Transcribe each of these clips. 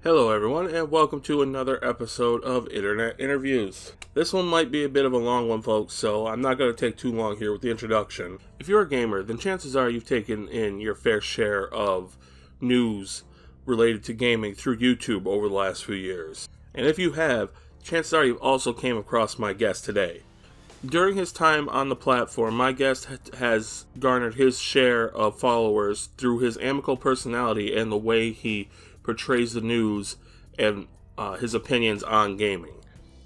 Hello, everyone, and welcome to another episode of Internet Interviews. This one might be a bit of a long one, folks, so I'm not going to take too long here with the introduction. If you're a gamer, then chances are you've taken in your fair share of news related to gaming through YouTube over the last few years. And if you have, chances are you've also came across my guest today. During his time on the platform, my guest has garnered his share of followers through his amicable personality and the way he portrays the news and his opinions on gaming.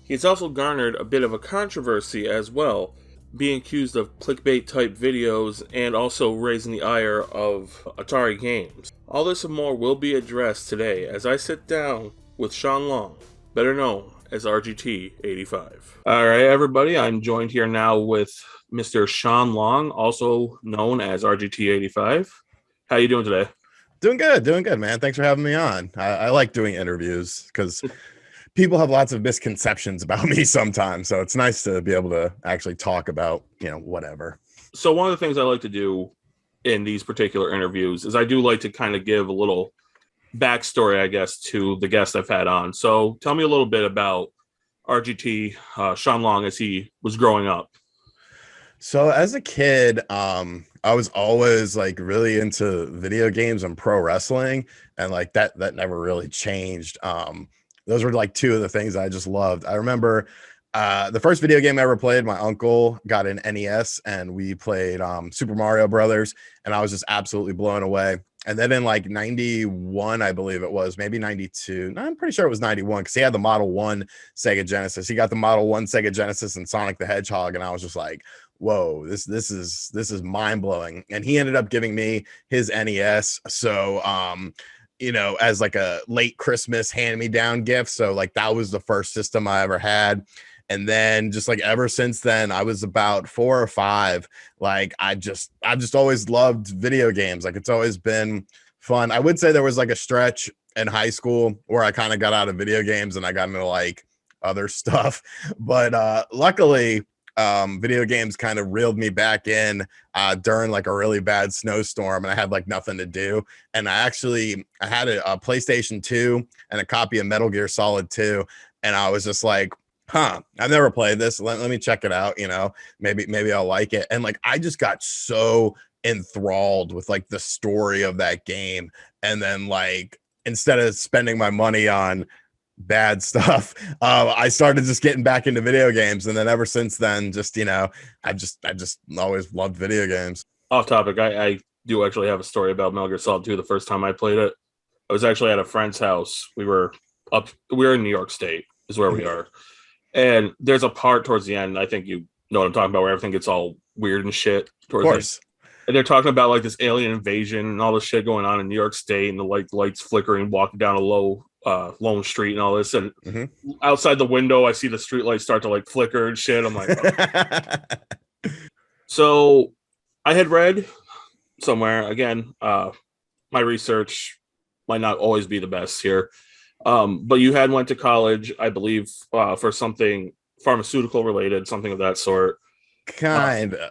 He's also garnered a bit of a controversy as well, being accused of clickbait type videos and also raising the ire of Atari games. All this and more will be addressed today as I sit down with Shawn Long, better known as RGT 85. Alright, everybody, I'm joined here now with Mr. Shawn Long, also known as RGT 85. How you doing today? Doing good, man. Thanks for having me on. I like doing interviews because people have lots of misconceptions about me sometimes. So it's nice to be able to actually talk about, whatever. So one of the things I like to do in these particular interviews is I do like to kind of give a little backstory, I guess, to the guests I've had on. So tell me a little bit about RGT, Shawn Long, as he was growing up. So as a kid, I was always like really into video games and pro wrestling, and like that never really changed. Those were like two of the things I just loved. I remember the first video game I ever played, my uncle got an NES and we played Super Mario Brothers, and I was just absolutely blown away. And then in like 91, I believe it was, maybe 92. No, I'm pretty sure it was 91 because he had the Model 1 Sega Genesis. He got the Model 1 Sega Genesis and Sonic the Hedgehog, and I was just like, whoa, this is mind-blowing. And he ended up giving me his NES. So as like a late Christmas hand-me-down gift. So like that was the first system I ever had. And then just like ever since then, I was about 4 or 5. Like I've just always loved video games. Like it's always been fun. I would say there was like a stretch in high school where I kind of got out of video games and I got into like other stuff. But luckily, video games kind of reeled me back in during like a really bad snowstorm, and I had like nothing to do. And I had a PlayStation 2 and a copy of Metal Gear Solid 2, and I was just like, I've never played this. Let me check it out. Maybe I'll like it. And like, I just got so enthralled with like the story of that game. And then like, instead of spending my money on bad stuff, I started just getting back into video games. And then ever since then, I just always loved video games. Off topic, I do actually have a story about Metal Gear Solid 2 the first time I played it. I was actually at a friend's house. We were in New York State is where we are. And there's a part towards the end, I think you know what I'm talking about, where everything gets all weird and shit. Of course. And they're talking about like this alien invasion and all this shit going on in New York State, and the lights flickering, walking down a lone street and all this. And outside the window, I see the street lights start to like flicker and shit. I'm like, oh. So I had read somewhere, again, my research might not always be the best here. But you had went to college, I believe, for something pharmaceutical related, something of that sort. Kind of.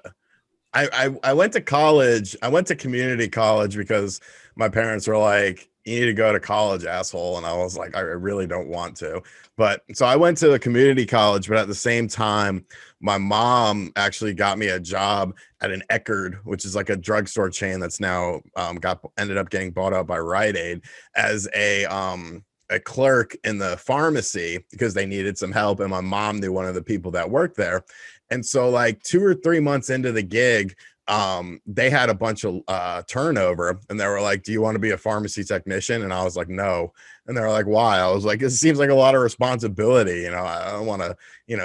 I went to college. I went to community college because my parents were like, you need to go to college, asshole. And I was like, I really don't want to. But so I went to a community college, but at the same time, my mom actually got me a job at an Eckerd, which is like a drugstore chain that's now ended up getting bought out by Rite Aid, as a clerk in the pharmacy because they needed some help. And my mom knew one of the people that worked there. And so like 2 or 3 months into the gig, they had a bunch of turnover, and they were like, do you want to be a pharmacy technician? And I was like, no. And they were like, why? I was like, it seems like a lot of responsibility. I don't want to,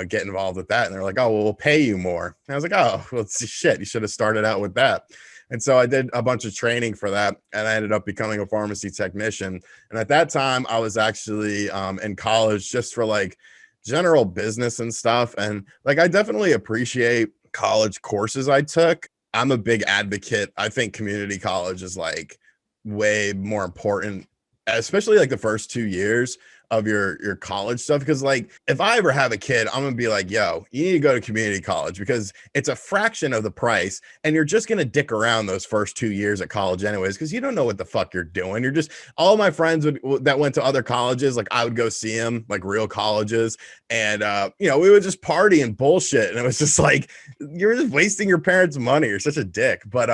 get involved with that. And they're like, oh, well, we'll pay you more. And I was like, oh, well, shit, you should have started out with that. And so I did a bunch of training for that, and I ended up becoming a pharmacy technician. And at that time, I was actually in college just for like general business and stuff. And like, I definitely appreciate college courses I took. I'm a big advocate. I think community college is like way more important, especially like the first 2 years. of your college stuff, because like if I ever have a kid, I'm gonna be like, yo, you need to go to community college because it's a fraction of the price and you're just gonna dick around those first 2 years at college anyways, because you don't know what the fuck you're doing. You're just, all my friends that went to other colleges, like I would go see them, like real colleges, and we would just party and bullshit, and it was just like, you're just wasting your parents' money. You're such a dick. But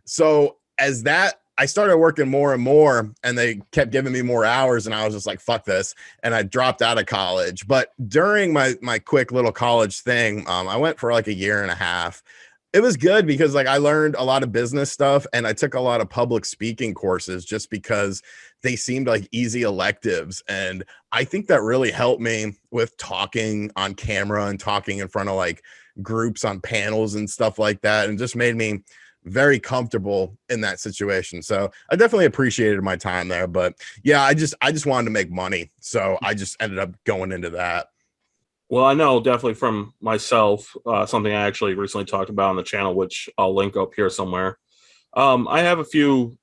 so as that, I started working more and more, and they kept giving me more hours, and I was just like, fuck this. And I dropped out of college. But during my quick little college thing, I went for like a year and a half. It was good because like I learned a lot of business stuff, and I took a lot of public speaking courses just because they seemed like easy electives. And I think that really helped me with talking on camera and talking in front of like groups on panels and stuff like that, and just made me very comfortable in that situation. So I definitely appreciated my time there. But yeah, I just wanted to make money, so I just ended up going into that. Well, I know definitely from myself, something I actually recently talked about on the channel, which I'll link up here somewhere. I have a few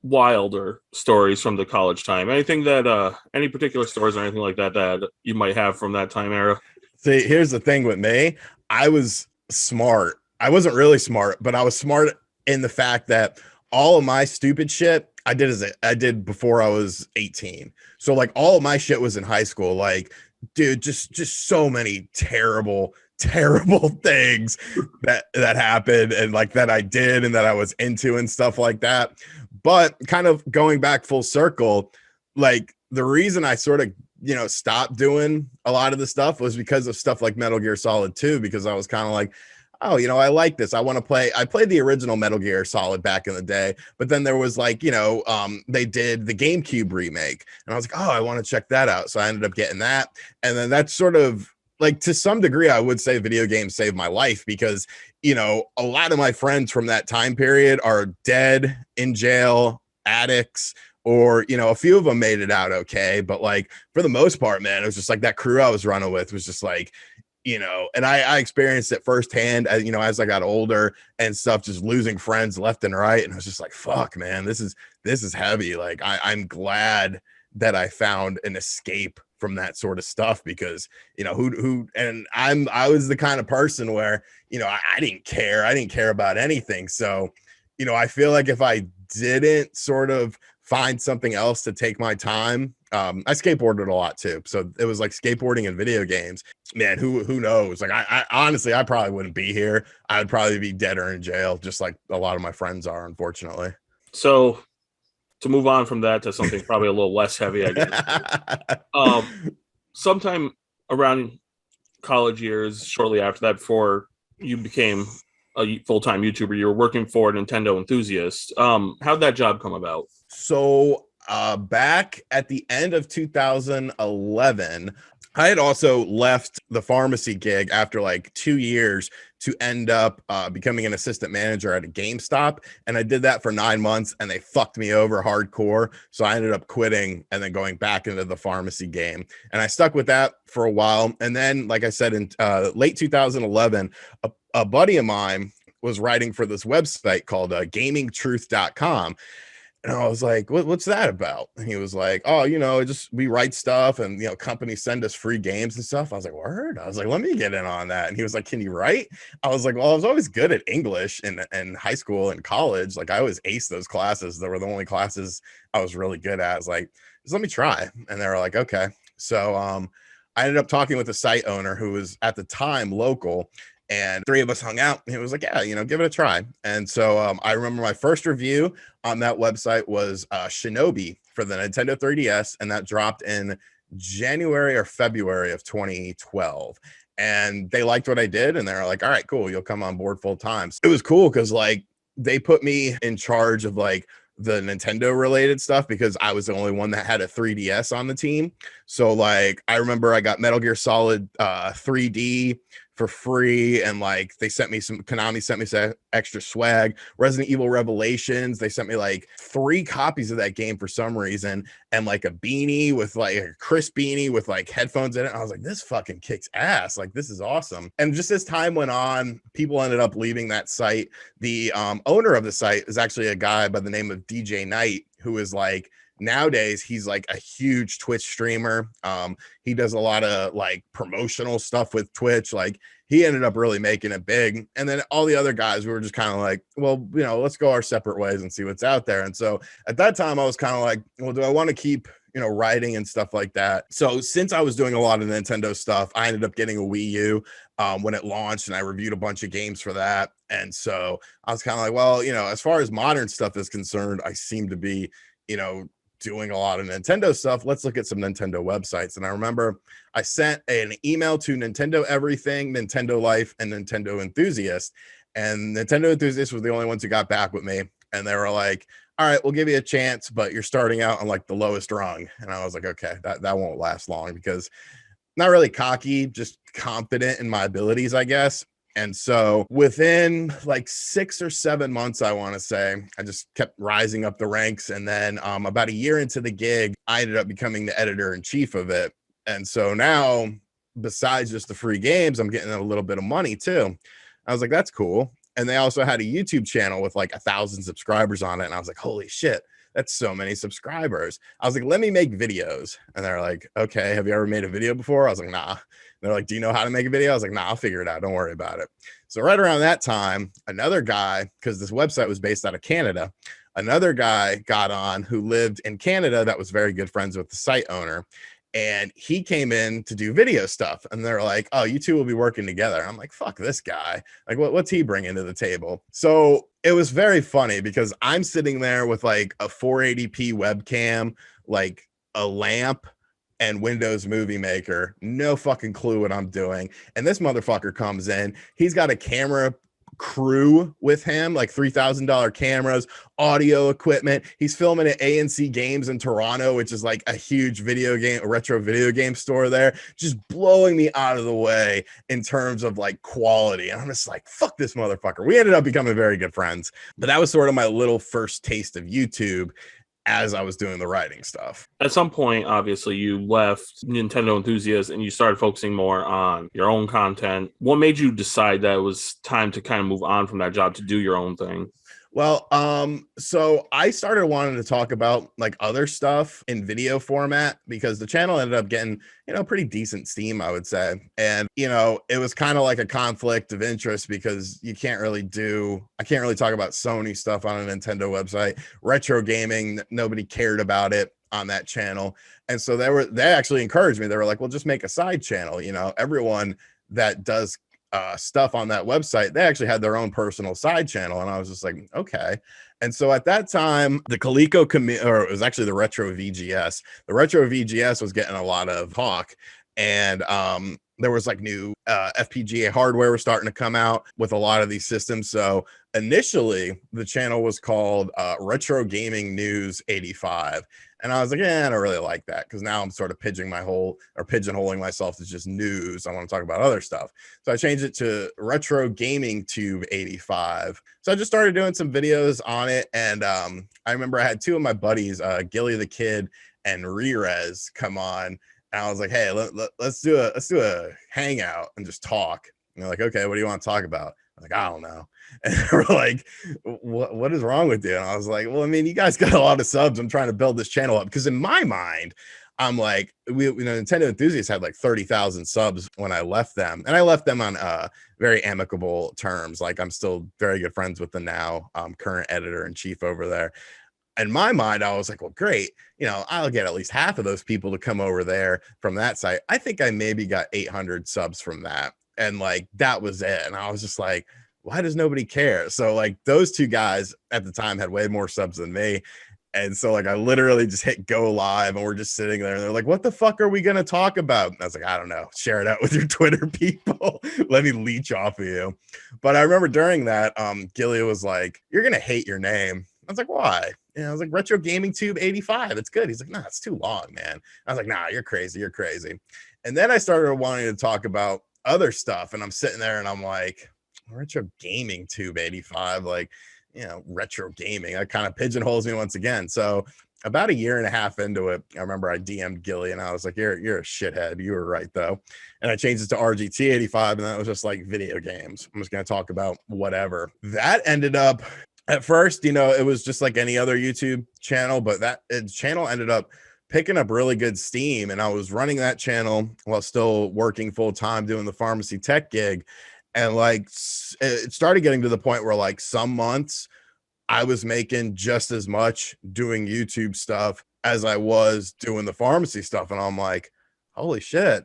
wilder stories from the college time. Anything that, any particular stories or anything like that that you might have from that time era? See, here's the thing with me. I was smart. I wasn't really smart, but I was smart in the fact that all of my stupid shit I did before I was 18. So like all of my shit was in high school. Like, dude, just so many terrible things that happened, and like that I did and that I was into and stuff like that. But kind of going back full circle, like the reason I sort of stopped doing a lot of the stuff was because of stuff like Metal Gear Solid 2, because I was kind of like, oh, I like this. I want to play. I played the original Metal Gear Solid back in the day, but then there was like, they did the GameCube remake, and I was like, oh, I want to check that out. So I ended up getting that. And then that's sort of like, to some degree, I would say video games saved my life, because, a lot of my friends from that time period are dead, in jail, addicts, or, a few of them made it out okay. But like, for the most part, man, it was just like that crew I was running with was just like, and I experienced it firsthand, as I got older and stuff, just losing friends left and right. And I was just like, fuck, man, this is heavy. Like, I'm glad that I found an escape from that sort of stuff, because, I was the kind of person where, I didn't care about anything. So, I feel like if I didn't sort of find something else to take my time, I skateboarded a lot too. So it was like skateboarding and video games, man, who knows? Like, I honestly, I probably wouldn't be here. I would probably be dead or in jail, just like a lot of my friends are, unfortunately. So to move on from that to something probably a little less heavy, I guess. Sometime around college years, shortly after that, before you became a full-time YouTuber, you were working for Nintendo Enthusiast. How'd that job come about? So back at the end of 2011, I had also left the pharmacy gig after like 2 years to end up becoming an assistant manager at a GameStop. And I did that for 9 months, and they fucked me over hardcore. So I ended up quitting and then going back into the pharmacy game. And I stuck with that for a while. And then, like I said, in late 2011, a buddy of mine was writing for this website called gamingtruth.com. And I was like, what's that about? And he was like, oh, we write stuff, and, companies send us free games and stuff. I was like, word? I was like, let me get in on that. And he was like, can you write? I was like, well, I was always good at English in high school and college. Like, I always aced those classes. They were the only classes I was really good at. I was like, just let me try. And they were like, okay. So I ended up talking with the site owner, who was at the time local, and 3 of us hung out, and he was like, yeah, give it a try. And so I remember my first review on that website was Shinobi for the Nintendo 3DS, and that dropped in January or February of 2012. And they liked what I did, and they were like, all right, cool, you'll come on board full time. So it was cool because like they put me in charge of like the Nintendo related stuff, because I was the only one that had a 3DS on the team. So like I remember I got Metal Gear Solid 3D for free, and like Konami sent me some extra swag. Resident Evil Revelations, they sent me like 3 copies of that game for some reason, and like a beanie with like a crisp beanie with like headphones in it. I was like, this fucking kicks ass, like this is awesome. And just as time went on, people ended up leaving that site. The owner of the site is actually a guy by the name of DJ Knight, who is like nowadays he's like a huge Twitch streamer. He does a lot of like promotional stuff with Twitch. Like he ended up really making it big. And then all the other guys, we were just kind of like, well, you know, let's go our separate ways and see what's out there. And so at that time I was kind of like, well, do I want to keep, you know, writing and stuff like that? So since I was doing a lot of Nintendo stuff, I ended up getting a Wii U when it launched, and I reviewed a bunch of games for that. And so I was kind of like, well, you know, as far as modern stuff is concerned, I seem to be, you know, doing a lot of Nintendo stuff. Let's look at some Nintendo websites. And I remember I sent an email to Nintendo Everything, Nintendo Life, and Nintendo Enthusiast. And Nintendo Enthusiast was the only ones who got back with me. And they were like, all right, we'll give you a chance, but you're starting out on like the lowest rung. And I was like, okay, that won't last long, because not really cocky, just confident in my abilities, I guess. And so within like 6 or 7 months, I want to say, I just kept rising up the ranks. And then about a year into the gig, I ended up becoming the editor-in-chief of it. And so now, besides just the free games, I'm getting a little bit of money too. I was like, that's cool. And they also had a YouTube channel with like 1,000 subscribers on it. And I was like, holy shit, that's so many subscribers. I was like, let me make videos. And they're like, okay, have you ever made a video before? I was like, nah. They're like, do you know how to make a video? I was like, nah, I'll figure it out. Don't worry about it. So right around that time, another guy, because this website was based out of Canada, another guy got on who lived in Canada that was very good friends with the site owner. And he came in to do video stuff. And they're like, oh, you two will be working together. I'm like, fuck this guy. Like, what's he bringing to the table? So it was very funny because I'm sitting there with like a 480p webcam, like a lamp, and Windows Movie Maker. No fucking clue what I'm doing. And this motherfucker comes in. He's got a camera crew with him, like $3,000 cameras, audio equipment. He's filming at ANC Games in Toronto, which is like a huge retro video game store there, just blowing me out of the way in terms of like quality. And I'm just like, fuck this motherfucker. We ended up becoming very good friends, but that was sort of my little first taste of YouTube as I was doing the writing stuff. At some point, obviously, you left Nintendo Enthusiast and you started focusing more on your own content. What made you decide that it was time to kind of move on from that job to do your own thing? Well, so I started wanting to talk about like other stuff in video format because the channel ended up getting, you know, pretty decent steam, I would say. And, you know, it was kind of like a conflict of interest because I can't really talk about Sony stuff on a Nintendo website. Retro gaming, nobody cared about it on that channel. And so they actually encouraged me. They were like, well, just make a side channel. You know, everyone that does stuff on that website, they actually had their own personal side channel. And I was just like, okay. And so at that time, the Coleco or it was actually the Retro VGS. The Retro VGS was getting a lot of talk. And there was like new FPGA hardware was starting to come out with a lot of these systems. So initially, the channel was called Retro Gaming News 85. And I was like, I don't really like that because now I'm sort of pigeonholing myself to just news. I want to talk about other stuff. So I changed it to Retro Gaming Tube 85. So I just started doing some videos on it. And I remember I had two of my buddies, Gilly the Kid and Rerez, come on. And I was like, hey, let's do a hangout and just talk. And they're like, okay, what do you want to talk about? I was like, I don't know. And they were like, what is wrong with you? And I was like, well, I mean, you guys got a lot of subs. I'm trying to build this channel up because in my mind, I'm like, Nintendo Enthusiasts had like 30,000 subs when I left them. And I left them on very amicable terms. Like I'm still very good friends with the now current editor-in-chief over there. In my mind, I was like, well, great. You know, I'll get at least half of those people to come over there from that site. I think I maybe got 800 subs from that. And like, that was it. And I was just like, why does nobody care? So like those two guys at the time had way more subs than me. And so like I literally just hit go live and we're just sitting there and they're like, what the fuck are we going to talk about? And I was like, I don't know. Share it out with your Twitter people. Let me leech off of you. But I remember during that, Gilly was like, you're going to hate your name. I was like, why? And I was like, Retro Gaming Tube 85. It's good. He's like, nah, it's too long, man. I was like, nah, you're crazy. You're crazy. And then I started wanting to talk about other stuff. And I'm sitting there and I'm like, Retro Gaming Tube 85, like, you know, retro gaming. That kind of pigeonholes me once again. So about a year and a half into it, I remember I DM'd Gilly and I was like, you're a shithead. You were right though. And I changed it to RGT 85. And that was just like video games. I'm just going to talk about whatever. That ended up At first, it was just like any other YouTube channel, but that channel ended up picking up really good steam. And I was running that channel while still working full time doing the pharmacy tech gig. And like it started getting to the point where like some months I was making just as much doing YouTube stuff as I was doing the pharmacy stuff. And I'm like, holy shit,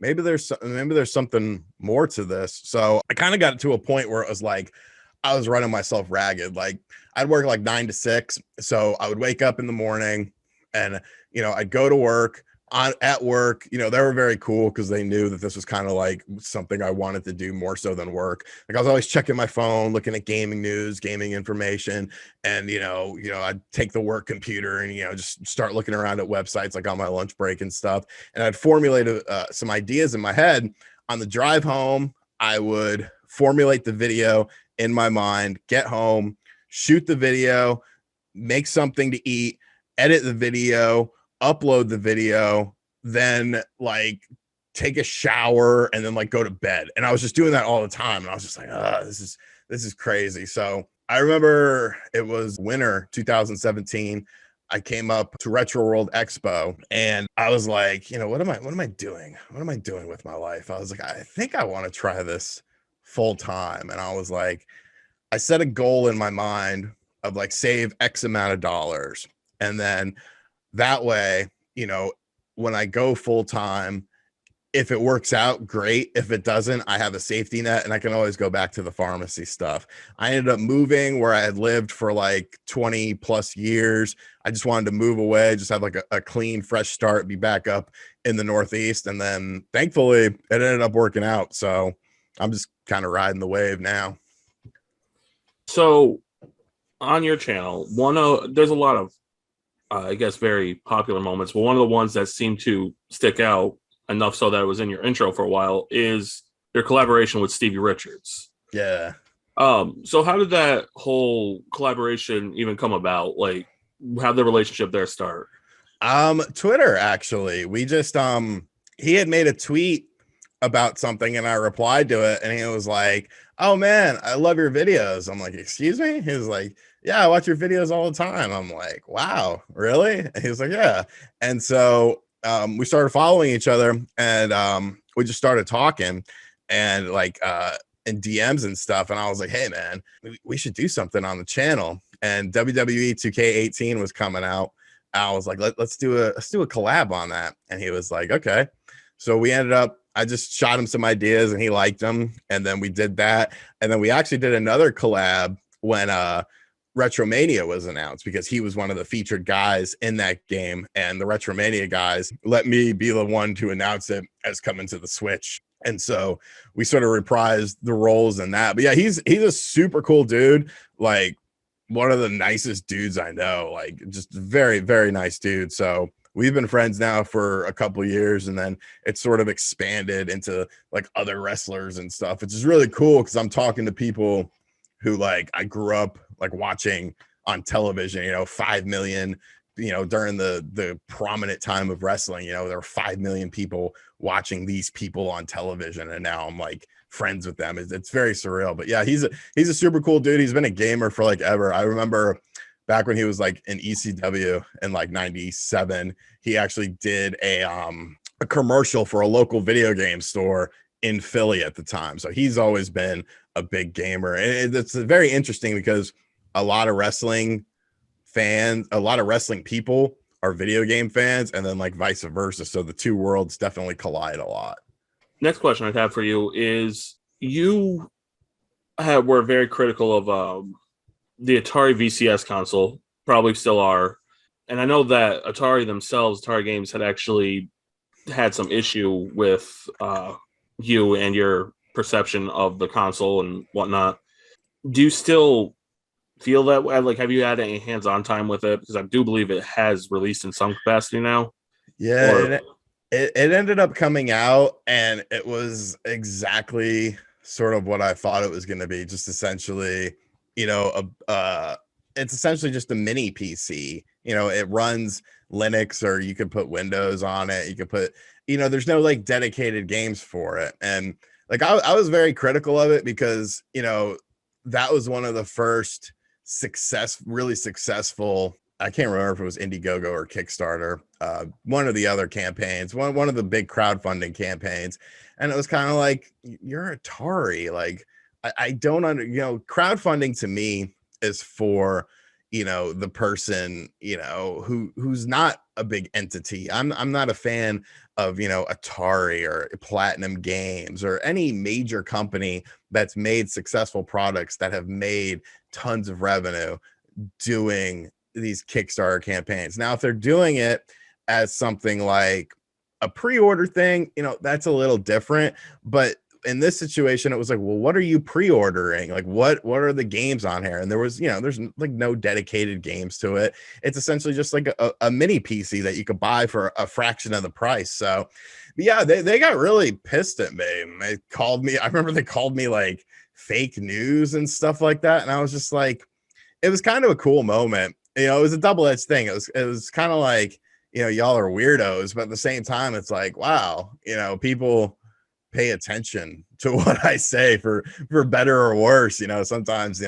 maybe there's something more to this. So I kind of got to a point where it was like I was running myself ragged. Like I'd work like 9 to 6. So I would wake up in the morning and, I'd go to work. At work, they were very cool because they knew that this was kind of like something I wanted to do more so than work. Like I was always checking my phone, looking at gaming news, gaming information, and I'd take the work computer and just start looking around at websites like on my lunch break and stuff. And I'd formulate some ideas in my head. On the drive home, I would formulate the video in my mind, get home, shoot the video, make something to eat, edit the video, upload the video, then like take a shower and then like go to bed. And I was just doing that all the time. And I was just like, this is crazy. So I remember it was winter 2017. I came up to Retro World Expo and I was like, what am I doing? What am I doing with my life? I was like, I think I want to try this full time. And I was like, I set a goal in my mind of like save X amount of dollars. And then that way, when I go full time, if it works out, great. If it doesn't, I have a safety net and I can always go back to the pharmacy stuff. I ended up moving where I had lived for like 20 plus years. I just wanted to move away, just have like a clean, fresh start, be back up in the Northeast. And then thankfully it ended up working out. So I'm just kind of riding the wave now. So on your channel, there's a lot of I guess very popular moments, but one of the ones that seemed to stick out enough so that it was in your intro for a while is your collaboration with Stevie Richards. Yeah. So how did that whole collaboration even come about? Like, how did the relationship there start? Twitter, actually. We just he had made a tweet about something and I replied to it and he was like, oh man, I love your videos. I'm like, excuse me? He was like, yeah, I watch your videos all the time. I'm like, wow, really? And he was like, yeah. And so we started following each other and we just started talking and like in DMs and stuff. And I was like, hey man, we should do something on the channel. And WWE 2K18 was coming out. I was like, let's do a collab on that. And he was like, okay. So we ended up, I just shot him some ideas and he liked them. And then we did that. And then we actually did another collab when Retromania was announced because he was one of the featured guys in that game. And the Retromania guys let me be the one to announce it as coming to the Switch. And so we sort of reprised the roles in that. But yeah, he's a super cool dude. Like one of the nicest dudes I know, like just very, very nice dude. So we've been friends now for a couple of years, and then it's sort of expanded into like other wrestlers and stuff. It's just really cool because I'm talking to people who like I grew up like watching on television, 5 million, during the prominent time of wrestling, there were 5 million people watching these people on television. And now I'm like friends with them. It's very surreal, but yeah, he's a super cool dude. He's been a gamer for like ever. I remember back when he was like in ECW in like 97, he actually did a commercial for a local video game store in Philly at the time. So he's always been a big gamer. And it's very interesting because a lot of wrestling people are video game fans, and then like vice versa. So the two worlds definitely collide a lot. Next question I'd have for you is you were very critical of the Atari VCS console, probably still are. And I know that Atari themselves, Atari Games, had actually had some issue with you and your perception of the console and whatnot. Do you still feel that way? Like, have you had any hands-on time with it? Because I do believe it has released in some capacity now. Yeah, it ended up coming out, and it was exactly sort of what I thought it was going to be. Just essentially, it's essentially just a mini PC. It runs Linux, or you could put Windows on it. You could put, there's no like dedicated games for it. And like I was very critical of it because, that was one of the first really successful. I can't remember if it was Indiegogo or Kickstarter, one of the other campaigns, one of the big crowdfunding campaigns. And it was kind of like, you're Atari. Like, I don't crowdfunding to me is for, the person, who's not a big entity. I'm not a fan of, Atari or Platinum Games or any major company that's made successful products that have made tons of revenue doing these Kickstarter campaigns. Now, if they're doing it as something like a pre-order thing, that's a little different. But in this situation, it was like, well, what are you pre-ordering? Like, what are the games on here? And there was, there's like no dedicated games to it. It's essentially just like a mini PC that you could buy for a fraction of the price. So yeah, they got really pissed at me. They called me. I remember they called me like fake news and stuff like that. And I was just like, it was kind of a cool moment. It was a double-edged thing. It was kind of like, y'all are weirdos, but at the same time, it's like, wow, people pay attention to what I say for better or worse. Sometimes,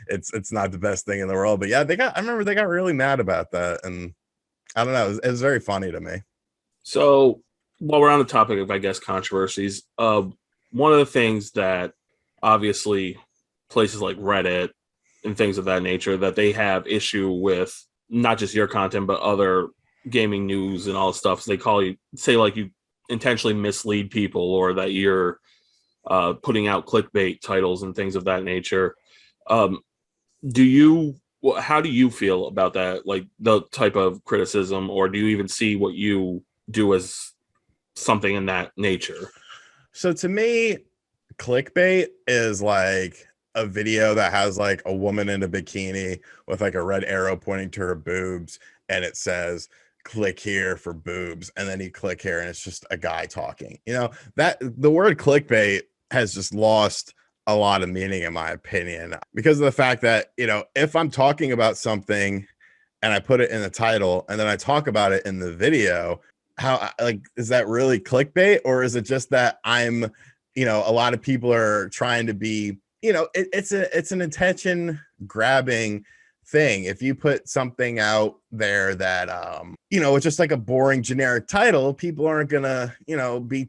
it's not the best thing in the world. But yeah, I remember they got really mad about that. And I don't know, it was very funny to me. So while we're on the topic of, I guess, controversies, one of the things that obviously places like Reddit and things of that nature, that they have issue with not just your content, but other gaming news and all this stuff. So they say like you intentionally mislead people, or that you're putting out clickbait titles and things of that nature. How do you feel about that? Like the type of criticism, or do you even see what you do as something in that nature? So to me, clickbait is like a video that has like a woman in a bikini with like a red arrow pointing to her boobs, and it says click here for boobs, and then you click here and it's just a guy talking. That the word clickbait has just lost a lot of meaning, in my opinion, because of the fact that, if I'm talking about something and I put it in the title and then I talk about it in the video, is that really clickbait? Or is it just that I'm, a lot of people are trying to be, it's an attention grabbing thing. If you put something out there that it's just like a boring generic title, people aren't gonna be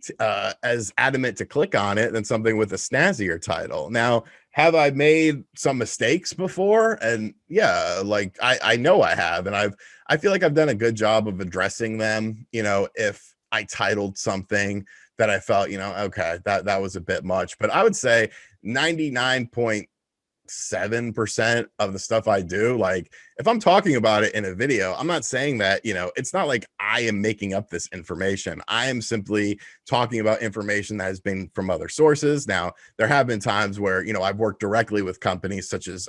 as adamant to click on it than something with a snazzier title. Now, have I made some mistakes before? And yeah, like I know I have, and I feel like I've done a good job of addressing them. If I titled something that I felt, okay, that was a bit much. But I would say 99.7% of the stuff I do, like if I'm talking about it in a video, I'm not saying that, it's not like I am making up this information. I am simply talking about information that has been from other sources. Now, there have been times where, I've worked directly with companies such as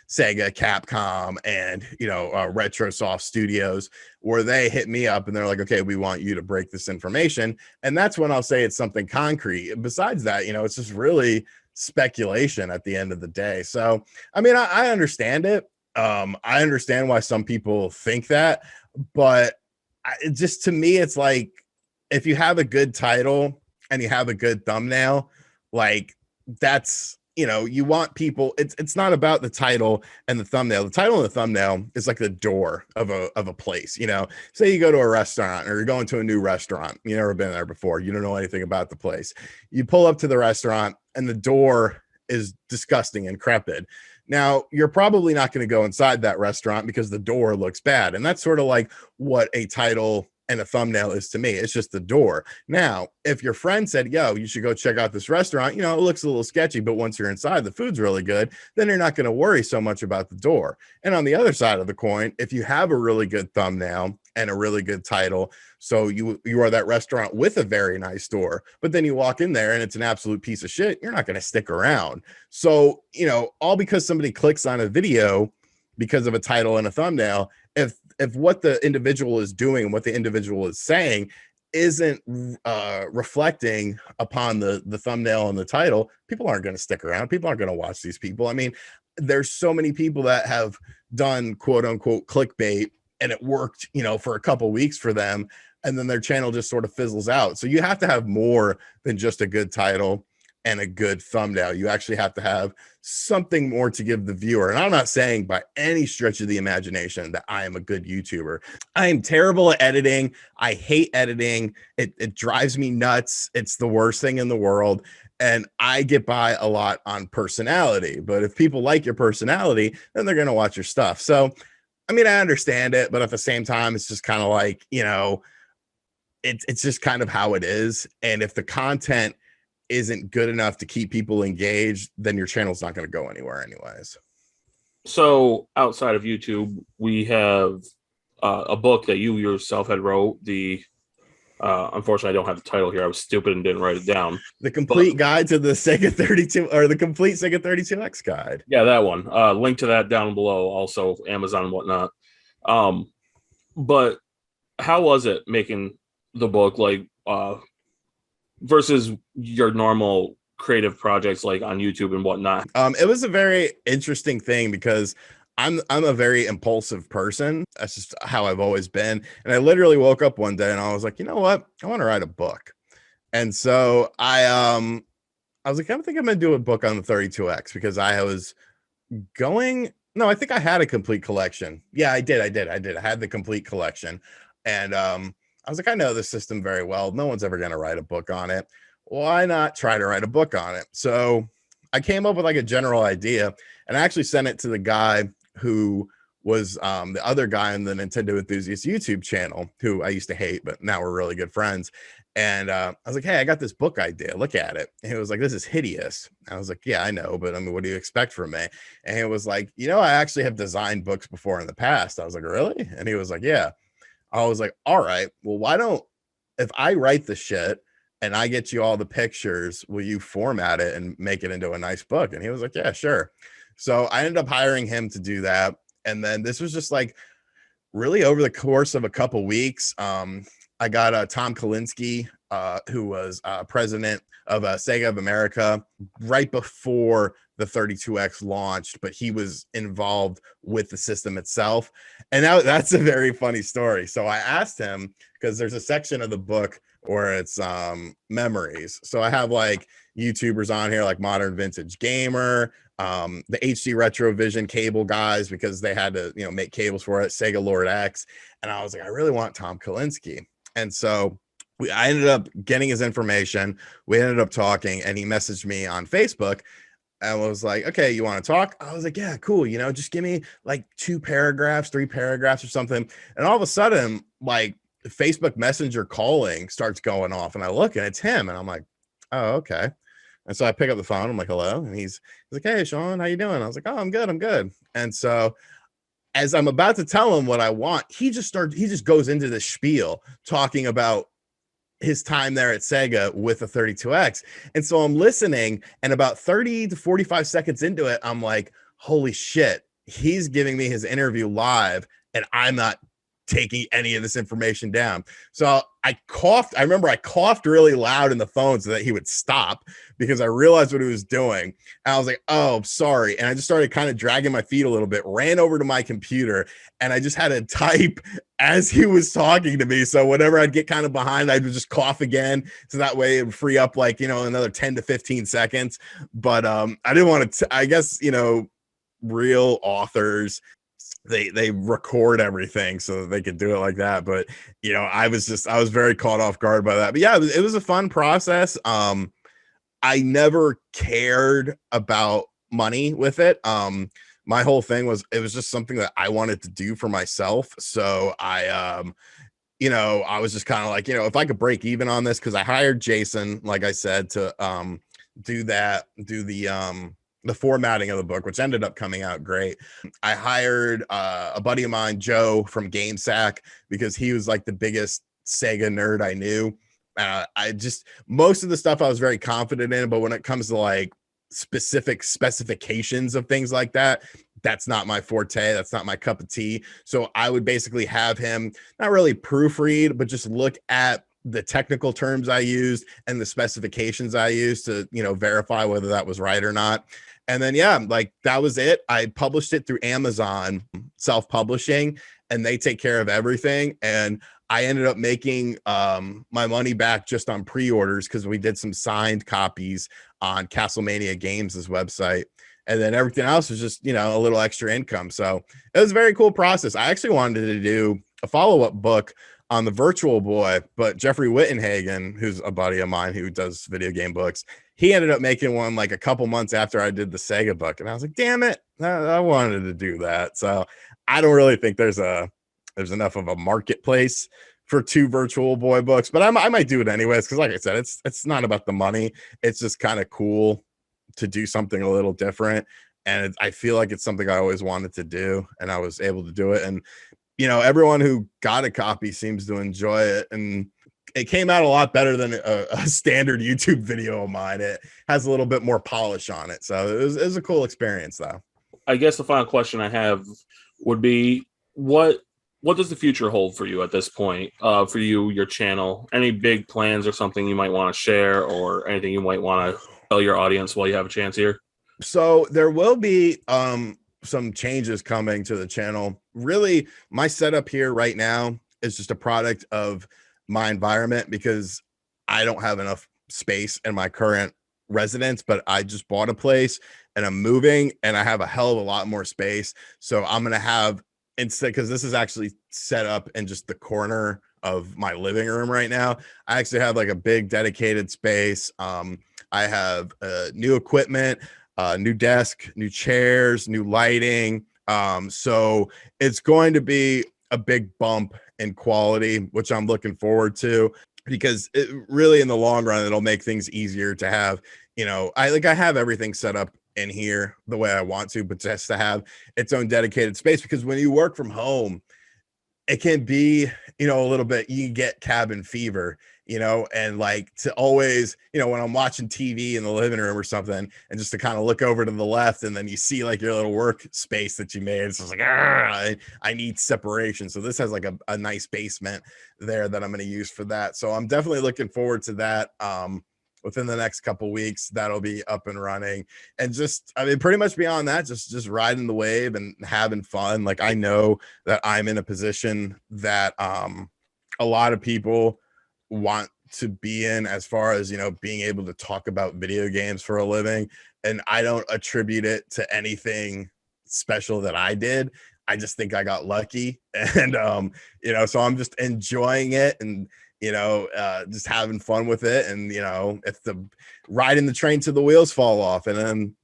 Sega, Capcom, and, Retrosoft Studios, where they hit me up and they're like, okay, we want you to break this information. And that's when I'll say it's something concrete. Besides that, it's just really speculation at the end of the day. So, I mean, I understand it. I understand why some people think that, but to me, it's like, if you have a good title and you have a good thumbnail, like that's, you want people, it's not about the title and the thumbnail. The title and the thumbnail is like the door of a place. Say you go to a restaurant, or you're going to a new restaurant, you've never been there before, you don't know anything about the place. You pull up to the restaurant and the door is disgusting and decrepit. Now, you're probably not going to go inside that restaurant because the door looks bad. And that's sort of like what a title and a thumbnail is to me. It's just the door. Now, if your friend said, yo, you should go check out this restaurant, it looks a little sketchy, but once you're inside, the food's really good, then you're not going to worry so much about the door. And on the other side of the coin, if you have a really good thumbnail and a really good title, so you are that restaurant with a very nice door, but then you walk in there and it's an absolute piece of shit, you're not going to stick around. So, all because somebody clicks on a video because of a title and a thumbnail, if what the individual is doing and what the individual is saying isn't reflecting upon the thumbnail and the title, people aren't going to stick around. People aren't going to watch these people. I mean, there's so many people that have done quote unquote clickbait, and it worked, for a couple weeks for them, and then their channel just sort of fizzles out. So you have to have more than just a good title and a good thumbnail. You actually have to have something more to give the viewer. And I'm not saying by any stretch of the imagination that I am a good YouTuber. I am terrible at editing. I hate editing. It drives me nuts. It's the worst thing in the world. And I get by a lot on personality. But if people like your personality, then they're going to watch your stuff. So, I mean, I understand it, but at the same time, it's just kind of like, you know, it's just kind of how it is. And if the content isn't good enough to keep people engaged, then your channel's not going to go anywhere anyways. So outside of YouTube, we have a book that you yourself had wrote. Unfortunately, I don't have the title here. I was stupid and didn't write it down. The complete guide to the Sega 32, or the complete Sega 32X guide. Yeah, that one. Link to that down below. Also, Amazon and whatnot. But how was it making the book, like, versus your normal creative projects like on YouTube and whatnot? It was a very interesting thing because I'm a very impulsive person. That's just how I've always been. And I literally woke up one day and I was like, you know what? I want to write a book. And so I was like, I think I'm gonna do a book on the 32X because I was going. No, I think I had a complete collection. Yeah, I did. I had the complete collection. And I was like, I know this system very well. No one's ever gonna write a book on it. Why not try to write a book on it? So I came up with like a general idea, and I actually sent it to the guy who was the other guy on the Nintendo Enthusiast YouTube channel, who I used to hate, but now we're really good friends. And I was like, hey, I got this book idea. Look at it. And he was like, this is hideous. I was like, yeah, I know, but I mean, what do you expect from me? And he was like, you know, I actually have designed books before in the past. I was like, really? And he was like, yeah. I was like, all right, well, why don't, if I write the shit and I get you all the pictures, will you format it and make it into a nice book? And he was like, yeah, sure. So I ended up hiring him to do that. And then this was just like really over the course of a couple weeks. I got Tom Kalinske, who was president of Sega of America right before the 32X launched, but he was involved with the system itself. And that's a very funny story. So I asked him, because there's a section of the book where it's memories. So I have like YouTubers on here like Modern Vintage Gamer, the HD Retrovision cable guys, because they had to, you know, make cables for it, Sega Lord X. And I was like, I really want Tom Kalinske. And so I ended up getting his information. We ended up talking, and he messaged me on Facebook and was like, okay, you want to talk? I was like, yeah, cool. You know, just give me like 2 paragraphs, 3 paragraphs or something. And all of a sudden, like Facebook Messenger calling starts going off, and I look and it's him. And I'm like, oh, okay. And so I pick up the phone. I'm like, hello. And he's like, hey, Shawn, how you doing? I was like, oh, I'm good. I'm good. And so as I'm about to tell him what I want, he just goes into this spiel talking about his time there at Sega with the 32X. And so I'm listening, and about 30 to 45 seconds into it, I'm like, holy shit, he's giving me his interview live, and I'm not taking any of this information down. So I coughed. I remember I coughed really loud in the phone so that he would stop, because I realized what he was doing. And I was like, oh, sorry. And I just started kind of dragging my feet a little bit, ran over to my computer, and I just had to type as he was talking to me. So whenever I'd get kind of behind, I would just cough again. So that way it would free up like, you know, another 10 to 15 seconds. But I didn't want to, I guess, you know, real authors, they record everything so that they could do it like that. But, you know, I was very caught off guard by that. But yeah, it was a fun process. I never cared about money with it. My whole thing was, it was just something that I wanted to do for myself. So I, you know, I was just kind of like, you know, if I could break even on this, because I hired Jason, like I said, to do the formatting of the book, which ended up coming out great. I hired a buddy of mine, Joe from GameSack, because he was like the biggest Sega nerd I knew. I just, most of the stuff I was very confident in, but when it comes to like specific specifications of things like that, that's not my forte. That's not my cup of tea. So I would basically have him not really proofread, but just look at the technical terms I used and the specifications I used to, verify whether that was right or not. And then, yeah, like that was it. I published it through Amazon self-publishing, and they take care of everything. And I ended up making my money back just on pre-orders because we did some signed copies on Castlemania Games' website. And then everything else was just, a little extra income. So it was a very cool process. I actually wanted to do a follow-up book on the Virtual Boy, but Jeffrey Wittenhagen, who's a buddy of mine who does video game books, he ended up making one like a couple months after I did the Sega book. And I was like, damn it, I wanted to do that. So I don't really think there's enough of a marketplace for 2 Virtual Boy books, but I might do it anyways. Cause like I said, it's not about the money. It's just kind of cool to do something a little different. And I feel like it's something I always wanted to do, and I was able to do it. And, everyone who got a copy seems to enjoy it. And it came out a lot better than a standard YouTube video of mine. It has a little bit more polish on it. So it was a cool experience though. I guess the final question I have would be, what does the future hold for you at this point? For you, your channel, any big plans or something you might want to share, or anything you might want to tell your audience while you have a chance here? So there will be some changes coming to the channel. Really, my setup here right now is just a product of my environment, because I don't have enough space in my current residence, but I just bought a place and I'm moving, and I have a hell of a lot more space. So I'm going to have, instead, because this is actually set up in just the corner of my living room right now, I actually have like a big dedicated space. I have new equipment, new desk, new chairs, new lighting. So it's going to be a big bump in quality, which I'm looking forward to, because it really, in the long run, it'll make things easier to have, I have everything set up in here the way I want to, but just to have its own dedicated space, because when you work from home, it can be, a little bit, you get cabin fever, and like to always, when I'm watching TV in the living room or something, and just to kind of look over to the left, and then you see like your little work space that you made. It's just like, I need separation. So this has like a nice basement there that I'm going to use for that. So I'm definitely looking forward to that. Within the next couple weeks, that'll be up and running. And just, pretty much beyond that, just riding the wave and having fun. Like, I know that I'm in a position that a lot of people want to be in, as far as, being able to talk about video games for a living. And I don't attribute it to anything special that I did. I just think I got lucky. And, so I'm just enjoying it, and, just having fun with it. And, if riding the train till the wheels fall off, and then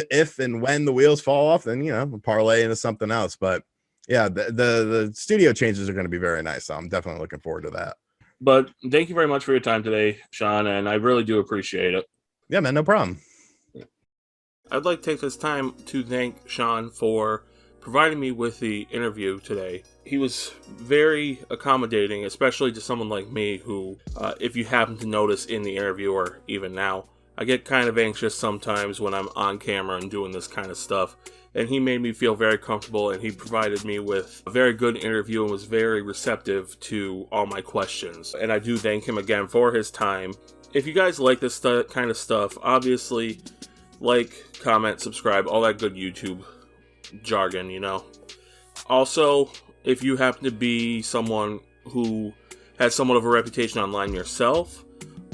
if and when the wheels fall off, then, parlay into something else. But yeah, the studio changes are going to be very nice. So I'm definitely looking forward to that. But thank you very much for your time today, Shawn, and I really do appreciate it. Yeah, man, no problem. I'd like to take this time to thank Shawn for providing me with the interview today. He was very accommodating, especially to someone like me who, if you happen to notice in the interview, or even now, I get kind of anxious sometimes when I'm on camera and doing this kind of stuff. And he made me feel very comfortable, and he provided me with a very good interview and was very receptive to all my questions. And I do thank him again for his time. If you guys like this kind of stuff, obviously, like, comment, subscribe, all that good YouTube jargon, Also, if you happen to be someone who has somewhat of a reputation online yourself,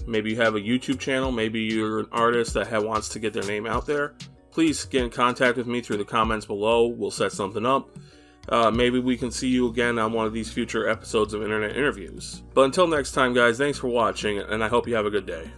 maybe you have a YouTube channel, maybe you're an artist that wants to get their name out there, please get in contact with me through the comments below. We'll set something up. Maybe we can see you again on one of these future episodes of Internet Interviews. But until next time, guys, thanks for watching, and I hope you have a good day.